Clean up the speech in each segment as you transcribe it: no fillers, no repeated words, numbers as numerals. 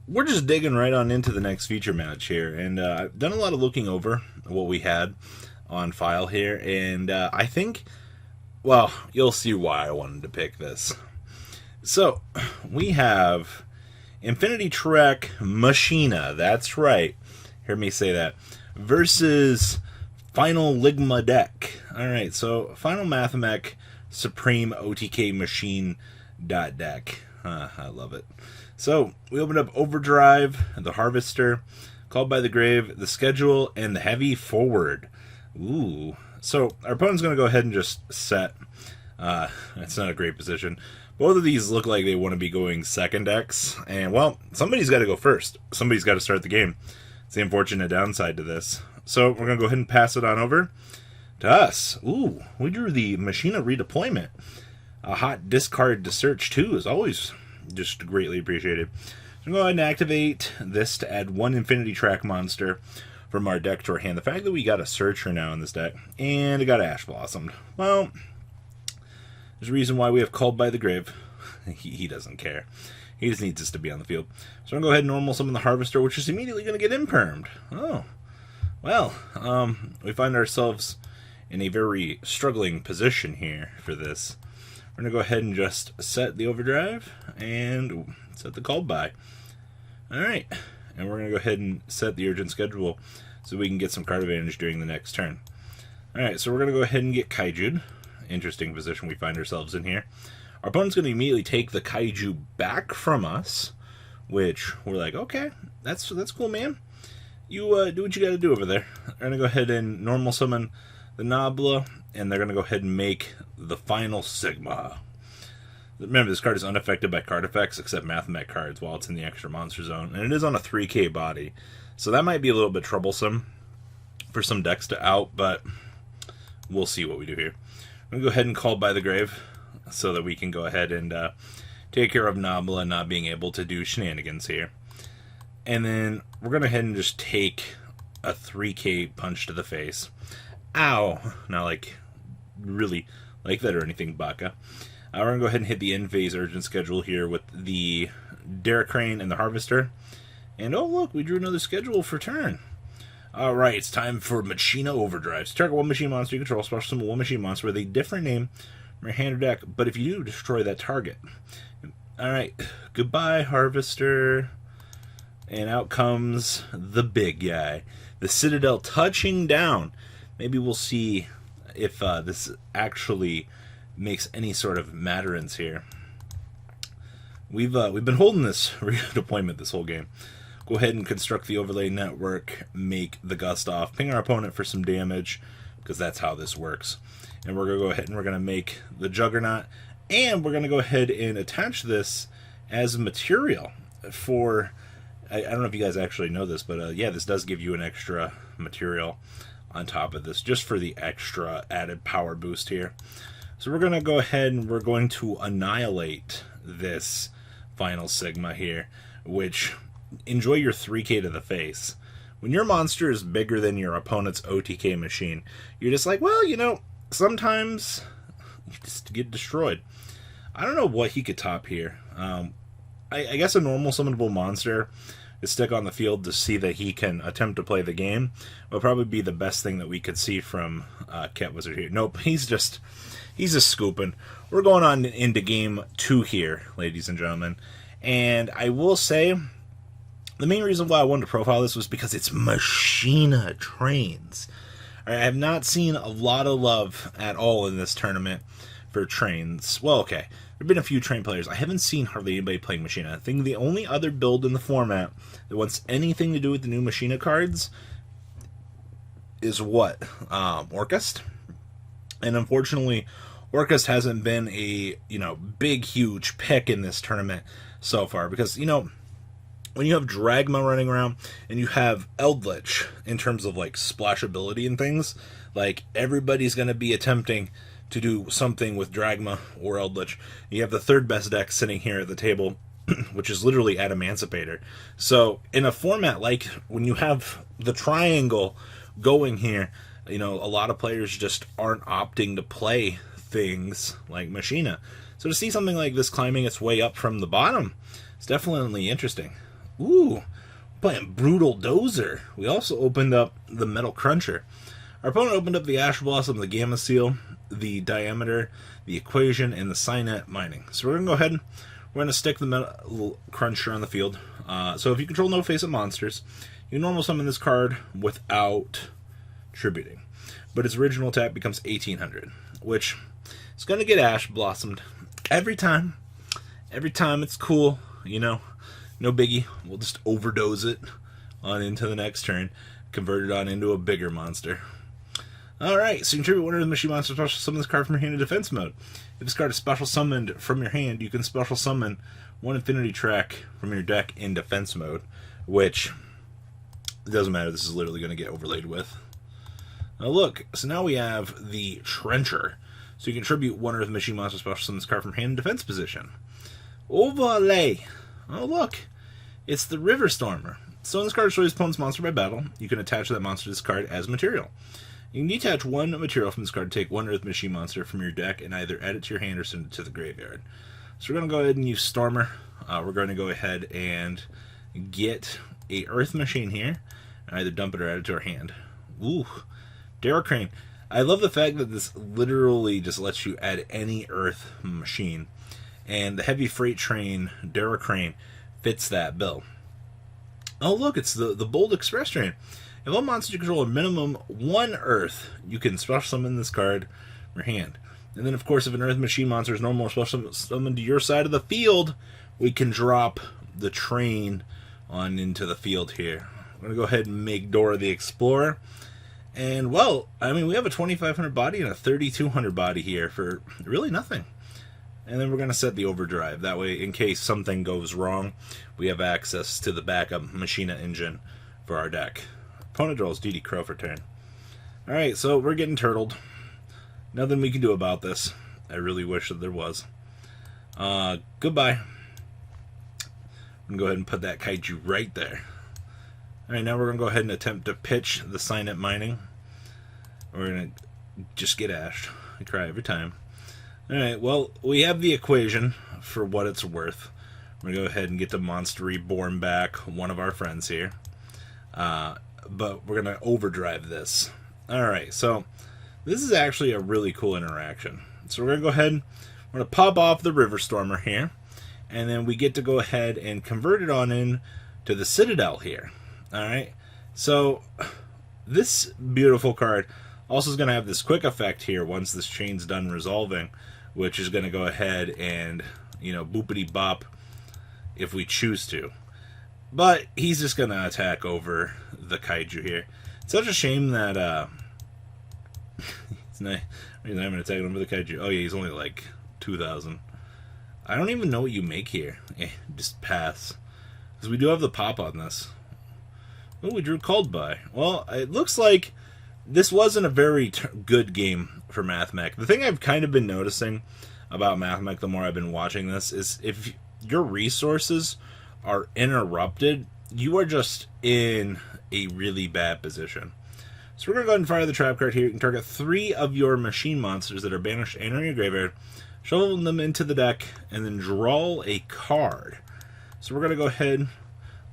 We're just digging right on into the next feature match here, and I've done a lot of looking over what we had on file here, and I think, well, you'll see why I wanted to pick this. So, we have Infinity Trek Machina, that's right, hear me say that, versus Final Ligma deck. Alright, so Final Mathemech Supreme OTK Machine deck. I love it. So, we opened up Overdrive, the Harvester, Called by the Grave, the Schedule, and the Heavy Forward. Ooh. So, our opponent's going to go ahead and just set. That's not a great position. Both of these look like they want to be going second decks. And, well, somebody's got to go first. Somebody's got to start the game. It's the unfortunate downside to this. So, we're going to go ahead and pass it on over to us. Ooh, we drew the Machina Redeployment. A hot discard to search, too, is always just greatly appreciated. So I'm going to go ahead and activate this to add one Infinity Track monster from our deck to our hand. The fact that we got a Searcher now in this deck, and it got Ash Blossomed. Well, there's a reason why we have Called by the Grave. he doesn't care. He just needs us to be on the field. So I'm going to go ahead and normal summon the Harvester, which is immediately going to get impermed. Oh. Well, we find ourselves in a very struggling position here for this. We're going to go ahead and just set the Overdrive and set the Called by. Alright, and we're going to go ahead and set the Urgent Schedule so we can get some card advantage during the next turn. Alright, so we're going to go ahead and get Kaiju'd. Interesting position we find ourselves in here. Our opponent's going to immediately take the Kaiju back from us, which we're like, okay, that's cool, man. You do what you got to do over there. We're going to go ahead and normal summon the Nabla, and they're going to go ahead and make the final Sigma. Remember, this card is unaffected by card effects except Mathemech cards while it's in the extra monster zone, and it is on a 3k body. So that might be a little bit troublesome for some decks to out, but we'll see what we do here. I'm going to go ahead and Call by the Grave so that we can go ahead and take care of Nabla not being able to do shenanigans here. And then we're going to go ahead and just take a 3k punch to the face. Ow! Not like really like that or anything, Baka. We're going to go ahead and hit the end phase Urgent Schedule here with the Derek Crane and the Harvester. And oh look, we drew another schedule for turn. Alright, it's time for Machina Overdrive. So target one machine monster you control, special summon one machine monster with a different name from your hand or deck, but if you do, destroy that target. Alright, goodbye Harvester. And out comes the big guy. The Citadel touching down. Maybe we'll see if this actually makes any sort of matterance here. We've been holding this redeployment this whole game. Go ahead and construct the overlay network, make the gust off, ping our opponent for some damage, because that's how this works. And we're going to go ahead and we're going to make the Juggernaut, and we're going to go ahead and attach this as material for... I don't know if you guys actually know this, but yeah, this does give you an extra material on top of this, just for the extra added power boost here. So we're going to go ahead and we're going to annihilate this final Sigma here, which, enjoy your 3k to the face. When your monster is bigger than your opponent's OTK machine, you're just like, well, you know, sometimes you just get destroyed. I don't know what he could top here. I guess a normal summonable monster is stick on the field to see that he can attempt to play the game would probably be the best thing that we could see from Cat Wizard here. Nope, he's just scooping. We're going on into game 2 here, ladies and gentlemen. And I will say, the main reason why I wanted to profile this was because it's Machina trains. I have not seen a lot of love at all in this tournament for trains. Well, okay, there have been a few train players. I haven't seen hardly anybody playing Machina. I think the only other build in the format that wants anything to do with the new Machina cards is what? Orcust. And unfortunately, Orcust hasn't been a, big, huge pick in this tournament so far. Because, when you have Dragma running around and you have Eldritch in terms of, like, splashability and things, like, everybody's going to be attempting to do something with Dragma or Eldritch. You have the third best deck sitting here at the table, which is literally Adamancipator. So in a format like when you have the triangle going here, a lot of players just aren't opting to play things like Machina. So to see something like this climbing its way up from the bottom, it's definitely interesting. Ooh, playing Brutal Dozer. We also opened up the Metal Cruncher. Our opponent opened up the Ash Blossom, the Gamma Seal, the Diameter, the Equation, and the Signet Mining. So we're going to go ahead and we're going to stick the Metal Cruncher on the field. So if you control no face-up monsters, you normal summon this card without tributing. But its original attack becomes 1800, which is going to get Ash Blossomed every time. Every time. It's cool, you know. No biggie. We'll just overdose it on into the next turn. Convert it on into a bigger monster. Alright, so you contribute one of the Machine Monster special summon this card from your hand in defense mode. If this card is special summoned from your hand, you can special summon one Infinity Track from your deck in defense mode, which it doesn't matter, this is literally going to get overlaid with. Now look, so now we have the Trencher. So you contribute one Earth Machine Monster special summon this card from hand in defense position. Overlay. Oh look, it's the River Stormer. So when this card destroys opponent's monster by battle, you can attach that monster to this card as material. You can detach one material from this card to take one Earth Machine Monster from your deck and either add it to your hand or send it to the graveyard. So we're going to go ahead and use Stormer. We're going to go ahead and get a Earth Machine here and either dump it or add it to our hand. Ooh, Daracrane. I love the fact that this literally just lets you add any Earth Machine. And the Heavy Freight Train Daracrane fits that bill. Oh look, it's the Bold Express Train. If all monsters you control a minimum one Earth, you can special summon this card from your hand. And then, of course, if an Earth Machine monster is no more special summoned to your side of the field, we can drop the train on into the field here. We're going to go ahead and make Dora the Explorer. And, well, I mean, we have a 2500 body and a 3200 body here for really nothing. And then we're going to set the overdrive. That way, in case something goes wrong, we have access to the backup Machina engine for our deck. Opponent draws DD Crow for turn. Alright, so we're getting turtled. Nothing we can do about this. I really wish that there was. Goodbye. I'm going to go ahead and put that kaiju right there. Alright, now we're going to go ahead and attempt to pitch the Signet Mining. We're going to just get ashed. I cry every time. Alright, well, we have the Equation for what it's worth. We're going to go ahead and get the Monster Reborn back, one of our friends here. But we're going to overdrive this. Alright, so this is actually a really cool interaction. So we're going to go ahead, we're going to pop off the River Stormer here, and then we get to go ahead and convert it on in to the Citadel here. Alright, so this beautiful card also is going to have this quick effect here once this chain's done resolving, which is going to go ahead and, you know, boopity bop if we choose to. But he's just going to attack over the kaiju here. It's such a shame that he's not even attacking over the kaiju. Oh yeah, he's only like 2,000. I don't even know what you make here. Just pass. Because we do have the pop on this. Oh, we drew Called By. Well, it looks like this wasn't a very good game for MathMech. The thing I've kind of been noticing about MathMech the more I've been watching this is if your resources are interrupted, you are just in a really bad position. So we're going to go ahead and fire the trap card here. You can target 3 of your machine monsters that are banished and in your graveyard, shovel them into the deck, and then draw a card. So we're going to go ahead.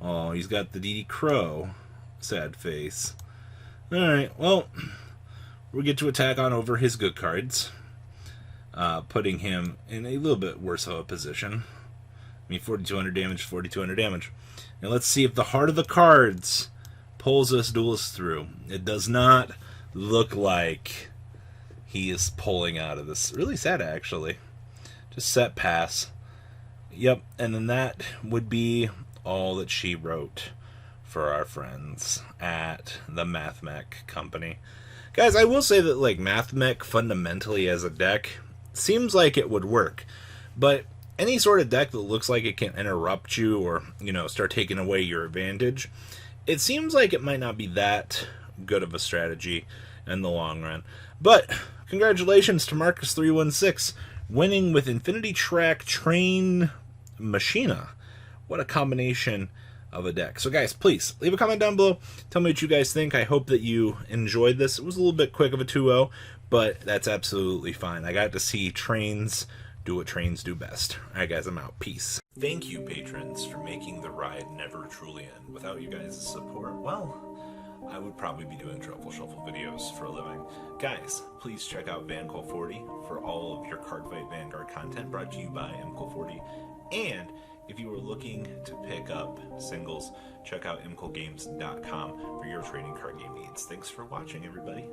Oh, he's got the DD Crow. Sad face. Alright, well, we get to attack on over his good cards, putting him in a little bit worse of a position. I mean, 4,200 damage, 4,200 damage. Now let's see if the Heart of the Cards pulls us duelist through. It does not look like he is pulling out of this. Really sad, actually. Just set pass. Yep, and then that would be all that she wrote for our friends at the MathMech company. Guys, I will say that, like, MathMech fundamentally as a deck seems like it would work, but any sort of deck that looks like it can interrupt you or, you know, start taking away your advantage, it seems like it might not be that good of a strategy in the long run. But congratulations to Marcus316 winning with Infinity Track Train Machina. What a combination of a deck. So guys, please leave a comment down below. Tell me what you guys think. I hope that you enjoyed this. It was a little bit quick of a 2-0, but that's absolutely fine. I got to see trains do what trains do best. Alright guys, I'm out. Peace. Thank you, patrons, for making the ride never truly end. Without you guys' support, well, I would probably be doing Truffle Shuffle videos for a living. Guys, please check out VanCole40 for all of your Cardfight Vanguard content brought to you by MCole40. And if you are looking to pick up singles, check out mcolegames.com for your trading card game needs. Thanks for watching, everybody.